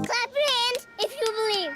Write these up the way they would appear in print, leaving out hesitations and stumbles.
Clap your hands if you believe.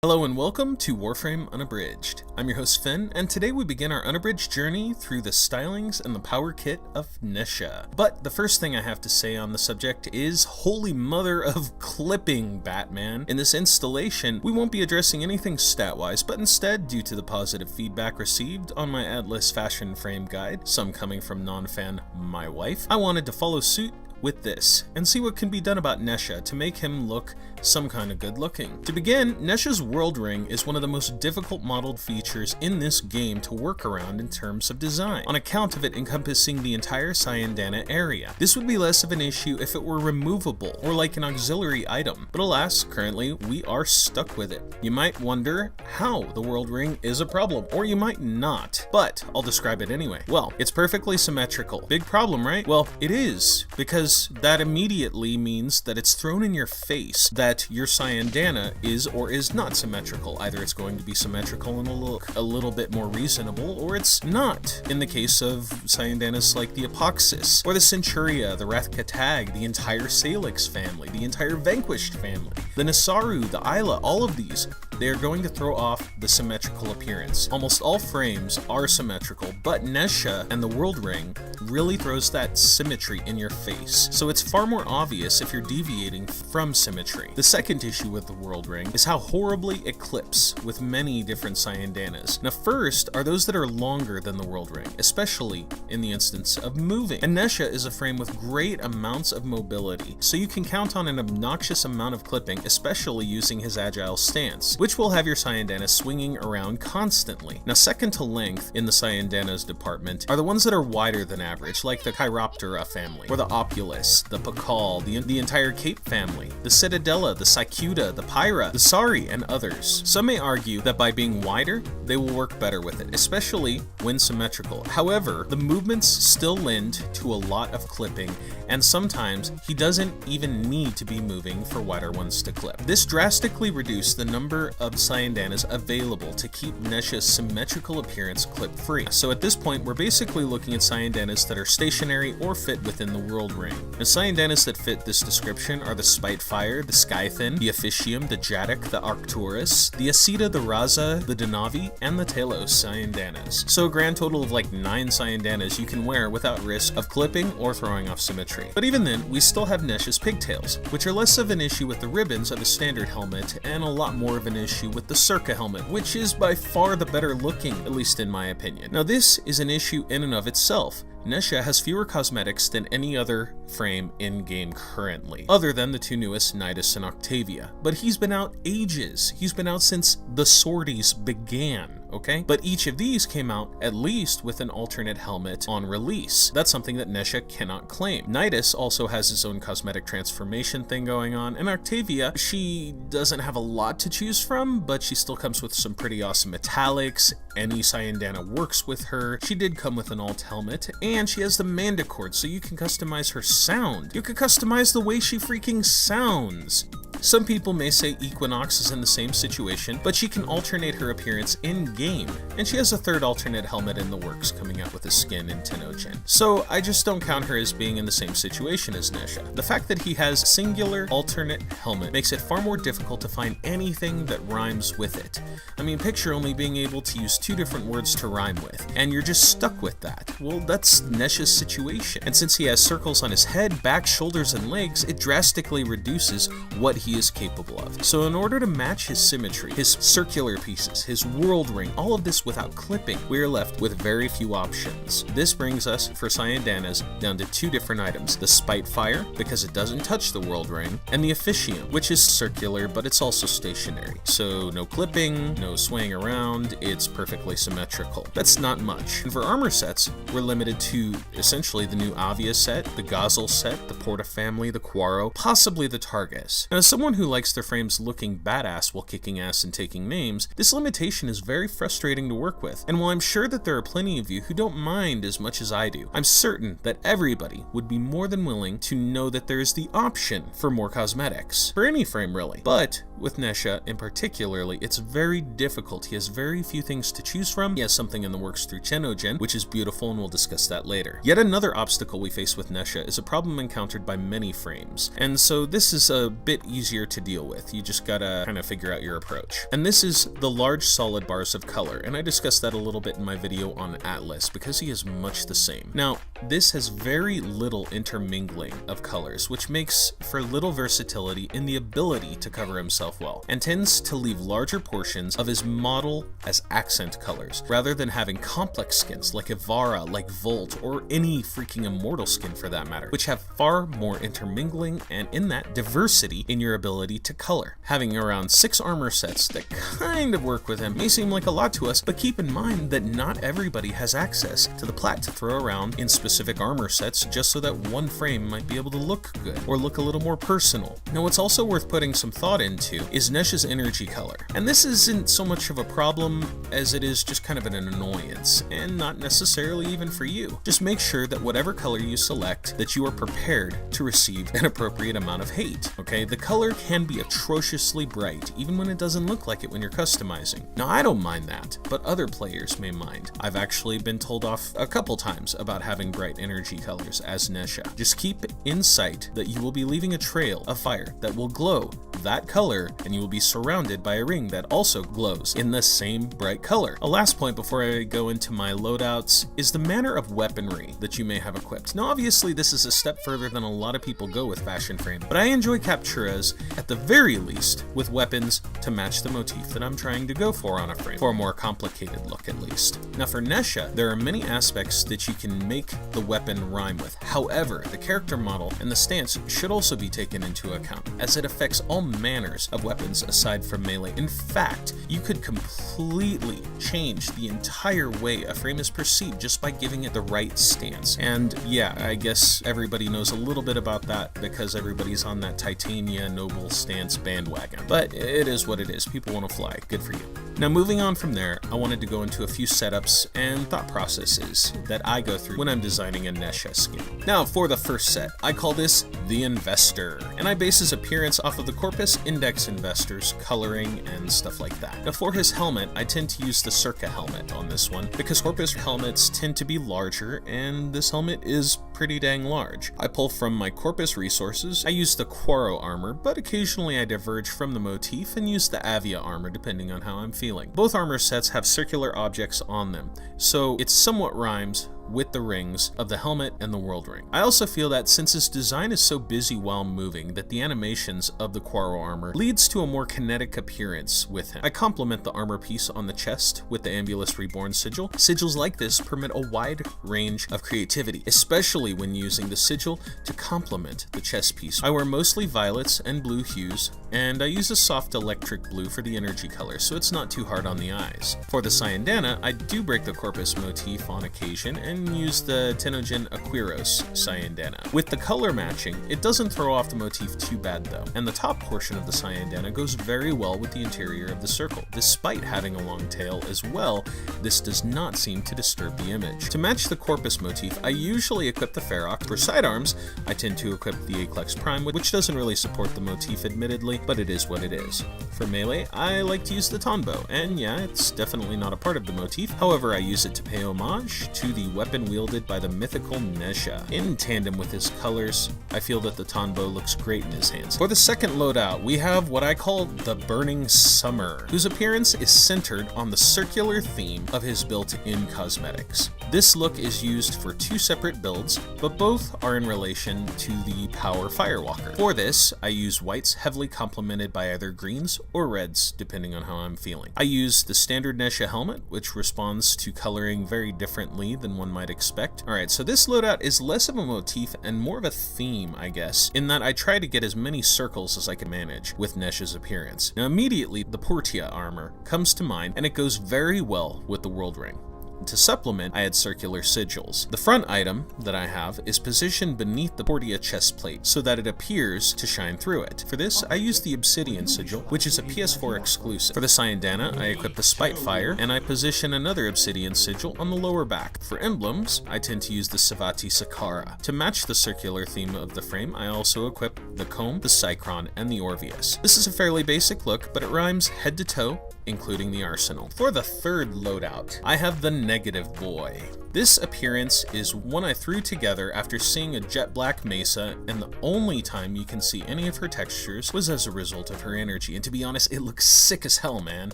Hello and welcome to Warframe Unabridged. I'm your host Fen, and today we begin our Unabridged journey through the stylings and the power kit of Nezha. But the first thing I have to say on the subject is holy mother of clipping, Batman. In this installation, we won't be addressing anything stat-wise, but instead, due to the positive feedback received on my Atlas fashion frame guide, some coming from non-fan my wife, I wanted to follow suit with this, and see what can be done about Nezha to make him look some kind of good looking. To begin, Nezha's world ring is one of the most difficult modeled features in this game to work around in terms of design, on account of it encompassing the entire Syandana area. This would be less of an issue if it were removable, or like an auxiliary item, but alas, currently we are stuck with it. You might wonder how the world ring is a problem, or you might not, but I'll describe it anyway. Well, it's perfectly symmetrical. Big problem, right? Well, it is, because that immediately means that it's thrown in your face that your Syandana is or is not symmetrical. Either it's going to be symmetrical and look a little bit more reasonable, or it's not. In the case of Syandanas like the Apoxis, or the Centuria, the Rathkatag, the entire Salix family, the entire Vanquished family, the Nasaru, the Isla, all of these, they are going to throw off the symmetrical appearance. Almost all frames are symmetrical, but Nezha and the World Ring really throws that symmetry in your face. So it's far more obvious if you're deviating from symmetry. The second issue with the World Ring is how horribly it clips with many different Syandanas. Now first are those that are longer than the World Ring, especially in the instance of moving. And Nezha is a frame with great amounts of mobility, so you can count on an obnoxious amount of clipping, especially using his agile stance, which will have your Syandana swinging around constantly. Now second to length in the Syandanas department are the ones that are wider than average, like the Chiroptera family, or the Opulus, the Pakal, the entire Cape family, the Citadella, the Sycuta, the Pyra, the Sari, and others. Some may argue that by being wider, they will work better with it, especially when symmetrical. However, the movements still lend to a lot of clipping, and sometimes he doesn't even need to be moving for wider ones to clip. This drastically reduced the number of Syandanas available to keep Nezha's symmetrical appearance clip-free. So at this point, we're basically looking at Syandanas that are stationary or fit within the World Ring. The Syandanas that fit this description are the Spitefire, the Skythin, the Officium, the Jadic, the Arcturus, the Asita, the Raza, the Denavi, and the Talos Syandanas. So a grand total of like 9 Syandanas you can wear without risk of clipping or throwing off symmetry. But even then, we still have Nezha's pigtails, which are less of an issue with the ribbons of the standard helmet and a lot more of an issue with the Circa helmet, which is by far the better looking, at least in my opinion. Now this is an issue in and of itself. Nezha has fewer cosmetics than any other frame in-game currently, other than the two newest, Nidus and Octavia. But he's been out ages. He's been out since the sorties began, okay? But each of these came out at least with an alternate helmet on release. That's something that Nezha cannot claim. Nidus also has his own cosmetic transformation thing going on, and Octavia, she doesn't have a lot to choose from, but she still comes with some pretty awesome metallics. Any Syandana works with her. She did come with an alt helmet, and she has the Mandicord, so you can customize her sound. You can customize the way she freaking sounds. Some people may say Equinox is in the same situation, but she can alternate her appearance in-game, and she has a third alternate helmet in the works coming out with a skin in Tenogen. So I just don't count her as being in the same situation as Nezha. The fact that he has singular alternate helmet makes it far more difficult to find anything that rhymes with it. I mean, picture only being able to use 2 different words to rhyme with, and you're just stuck with that. Well, that's Nezha's situation. And since he has circles on his head, back, shoulders, and legs, it drastically reduces what he is capable of. So in order to match his symmetry, his circular pieces, his world ring, all of this without clipping, we are left with very few options. This brings us, for Syandanas, down to 2 different items. The Spitefire, because it doesn't touch the world ring, and the Officium, which is circular, but it's also stationary. So no clipping, no swaying around, it's perfectly symmetrical. That's not much. And for armor sets, we're limited to essentially the new Avia set, the Gazel set, the Porta family, the Quaro, possibly the Targus. Now, someone who likes their frames looking badass while kicking ass and taking names, this limitation is very frustrating to work with, and while I'm sure that there are plenty of you who don't mind as much as I do, I'm certain that everybody would be more than willing to know that there is the option for more cosmetics, for any frame really. But with Nezha in particularly, it's very difficult. He has very few things to choose from. He has something in the works through Xenogen, which is beautiful, and we'll discuss that later. Yet another obstacle we face with Nezha is a problem encountered by many frames, and so this is a bit easier to deal with. You just gotta kind of figure out your approach. And this is the large solid bars of color, and I discussed that a little bit in my video on Atlas because he is much the same. Now, this has very little intermingling of colors, which makes for little versatility in the ability to cover himself well, and tends to leave larger portions of his model as accent colors, rather than having complex skins like Ivara, like Volt, or any freaking immortal skin for that matter, which have far more intermingling and in that diversity in your ability to color. Having around 6 armor sets that kind of work with him may seem like a lot to us, but keep in mind that not everybody has access to the plat to throw around in specific armor sets just so that one frame might be able to look good or look a little more personal. Now, what's also worth putting some thought into is Nash's energy color, and this isn't so much of a problem as it is just kind of an annoyance, and not necessarily even for you. Just make sure that whatever color you select, that you are prepared to receive an appropriate amount of hate, okay? The color can be atrociously bright, even when it doesn't look like it when you're customizing. Now, I don't mind that, but other players may mind. I've actually been told off a couple times about having bright energy colors as Nezha. Just keep in sight that you will be leaving a trail of fire that will glow that color, and you will be surrounded by a ring that also glows in the same bright color. A last point before I go into my loadouts is the manner of weaponry that you may have equipped. Now, obviously this is a step further than a lot of people go with Fashion Frame, but I enjoy Capturas at the very least with weapons to match the motif that I'm trying to go for on a frame, for a more complicated look at least. Now for Nezha, there are many aspects that you can make the weapon rhyme with. However, the character model and the stance should also be taken into account, as it affects all manners of weapons aside from melee. In fact, you could completely change the entire way a frame is perceived just by giving it the right stance. And yeah, I guess everybody knows a little bit about that because everybody's on that Titania Noble stance bandwagon. But it is what it is. People want to fly. Good for you. Now, moving on from there, I wanted to go into a few setups and thought processes that I go through when I'm designing a Nezha skin. Now, for the first set, I call this the Investor, and I base his appearance off of the Corpus Index Investors, coloring, and stuff like that. Now, for his helmet, I tend to use the Circa helmet on this one, because Corpus helmets tend to be larger, and this helmet is pretty dang large. I pull from my Corpus resources. I use the Quaro armor, but occasionally I diverge from the motif and use the Avia armor depending on how I'm feeling. Both armor sets have circular objects on them, so it somewhat rhymes with the rings of the helmet and the world ring. I also feel that since his design is so busy while moving, that the animations of the Quaro armor leads to a more kinetic appearance with him. I complement the armor piece on the chest with the Ambulus Reborn sigil. Sigils like this permit a wide range of creativity, especially when using the sigil to complement the chest piece. I wear mostly violets and blue hues, and I use a soft electric blue for the energy color, so it's not too hard on the eyes. For the Cyandana, I do break the Corpus motif on occasion and use the Tenogen Aquiros Cyandana. With the color matching, it doesn't throw off the motif too bad though, and the top portion of the Cyandana goes very well with the interior of the circle. Despite having a long tail as well, this does not seem to disturb the image. To match the Corpus motif, I usually equip the Ferox. For sidearms, I tend to equip the Aclex Prime, which doesn't really support the motif admittedly, but it is what it is. For melee, I like to use the Tonbo, and yeah, it's definitely not a part of the motif. However, I use it to pay homage to the weapon wielded by the mythical Nezha. In tandem with his colors, I feel that the Tonbo looks great in his hands. For the second loadout, we have what I call the Burning Summer, whose appearance is centered on the circular theme of his built-in cosmetics. This look is used for 2 separate builds, but both are in relation to the Power Firewalker. For this, I use whites heavily complemented by either greens or reds, depending on how I'm feeling. I use the standard Nezha helmet, which responds to coloring very differently than one might expect. Alright, so this loadout is less of a motif and more of a theme, I guess, in that I try to get as many circles as I can manage with Nezha's appearance. Now immediately, the Portia armor comes to mind, and it goes very well with the world ring. To supplement, I had circular sigils. The front item that I have is positioned beneath the Portia chest plate so that it appears to shine through it. For this, I use the Obsidian sigil, which is a PS4 exclusive. For the Cyandana, I equip the Spitefire, and I position another Obsidian sigil on the lower back. For emblems, I tend to use the Savati Sakara. To match the circular theme of the frame, I also equip the Comb, the Cycron, and the Orvius. This is a fairly basic look, but it rhymes head to toe, including the arsenal. For the third loadout, I have the Negative Boy. This appearance is one I threw together after seeing a jet black Mesa, and the only time you can see any of her textures was as a result of her energy, and to be honest, it looks sick as hell, man.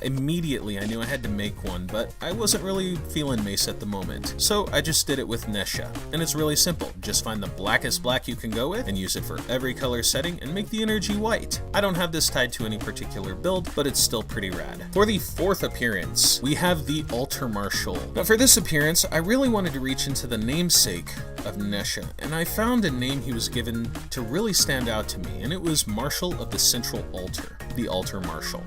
Immediately I knew I had to make one, but I wasn't really feeling Mesa at the moment, so I just did it with Nezha. And it's really simple, just find the blackest black you can go with, and use it for every color setting, and make the energy white. I don't have this tied to any particular build, but it's still pretty rad. For the fourth appearance, we have the Altar Marshal. Now for this appearance, I really wanted to reach into the namesake of Nezha, and I found a name he was given to really stand out to me, and it was Marshal of the Central Altar, the Altar Marshal.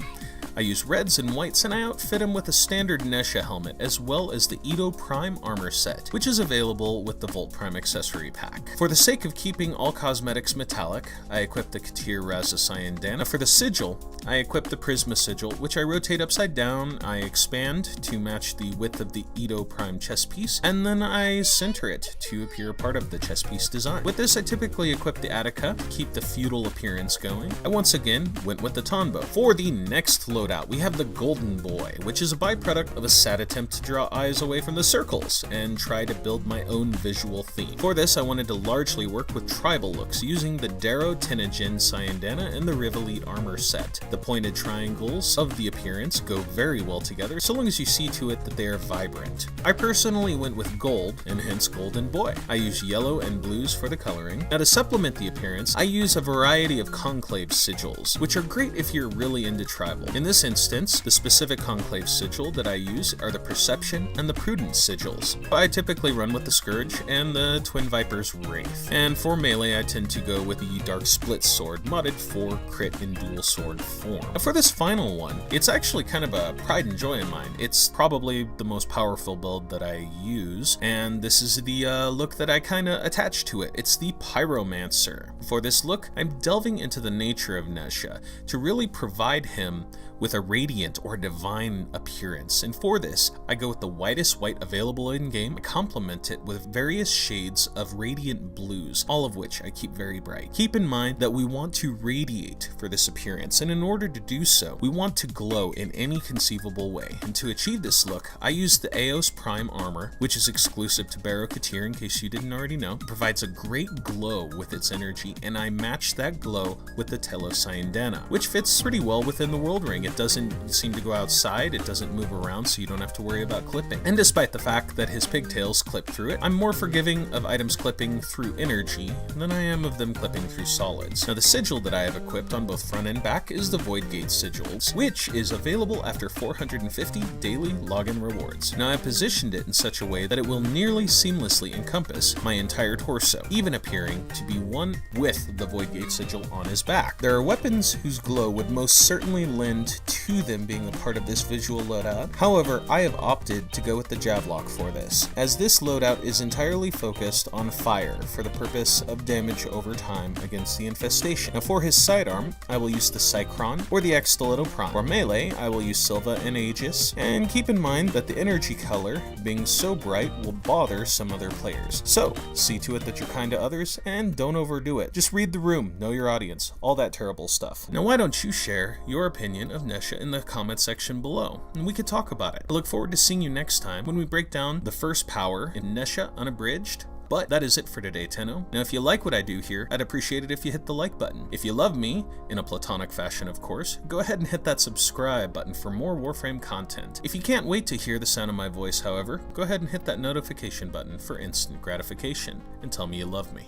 I use reds and whites, and I outfit him with a standard Nezha helmet as well as the Edo Prime armor set, which is available with the Volt Prime accessory pack. For the sake of keeping all cosmetics metallic, I equip the Katir Raza Cyandana. For the sigil, I equip the Prisma sigil, which I rotate upside down, I expand to match the width of the Edo Prime chest piece, and then I center it to appear a part of the chest piece design. With this, I typically equip the Attica to keep the feudal appearance going. I once again went with the Tonbo. For the next loadout, we have the Golden Boy, which is a byproduct of a sad attempt to draw eyes away from the circles and try to build my own visual theme. For this, I wanted to largely work with tribal looks using the Darrow Tenajin Cyandana and the Rivalite armor set. The pointed triangles of the appearance go very well together so long as you see to it that they are vibrant. I personally went with gold, and hence Golden Boy. I use yellow and blues for the coloring. Now to supplement the appearance, I use a variety of conclave sigils, which are great if you're really into tribal. In this instance, the specific conclave sigil that I use are the Perception and the Prudence sigils. I typically run with the Scourge and the Twin Viper's Wraith. And for melee, I tend to go with the Dark Split Sword, modded for crit in dual sword form. For this final one, it's actually kind of a pride and joy of mine. It's probably the most powerful build that I use, and this is the look that I kind of attach to it. It's the Pyromancer. For this look, I'm delving into the nature of Nezha to really provide him with a radiant or divine appearance, and for this, I go with the whitest white available in-game. I complement it with various shades of radiant blues, all of which I keep very bright. Keep in mind that we want to radiate for this appearance, and in order to do so, we want to glow in any conceivable way. And to achieve this look, I use the Eos Prime armor, which is exclusive to Barrow Katir in case you didn't already know. It provides a great glow with its energy, and I match that glow with the Telos Cyandana, which fits pretty well within the world ring. It doesn't seem to go outside, it doesn't move around, so you don't have to worry about clipping. And despite the fact that his pigtails clip through it, I'm more forgiving of items clipping through energy than I am of them clipping through solids. Now the sigil that I have equipped on both front and back is the Void Gate sigils, which is available after 450 daily login rewards. Now I positioned it in such a way that it will nearly seamlessly encompass my entire torso, even appearing to be one with the Void Gate sigil on his back. There are weapons whose glow would most certainly lend to them being a part of this visual loadout. However, I have opted to go with the Javlok for this, as this loadout is entirely focused on fire for the purpose of damage over time against the infestation. Now for his sidearm, I will use the Cycron or the X-Stiletto Prime. For melee, I will use Silva and Aegis, and keep in mind that the energy color, being so bright, will bother some other players. So, see to it that you're kind to others, and don't overdo it. Just read the room, know your audience, all that terrible stuff. Now why don't you share your opinion of Nezha in the comment section below, and we could talk about it. I look forward to seeing you next time when we break down the first power in Nezha Unabridged. But that is it for today, Tenno. Now if you like what I do here, I'd appreciate it if you hit the like button. If you love me, in a platonic fashion of course, go ahead and hit that subscribe button for more Warframe content. If you can't wait to hear the sound of my voice, however, go ahead and hit that notification button for instant gratification and tell me you love me.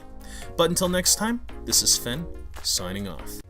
But until next time, this is Fen, signing off.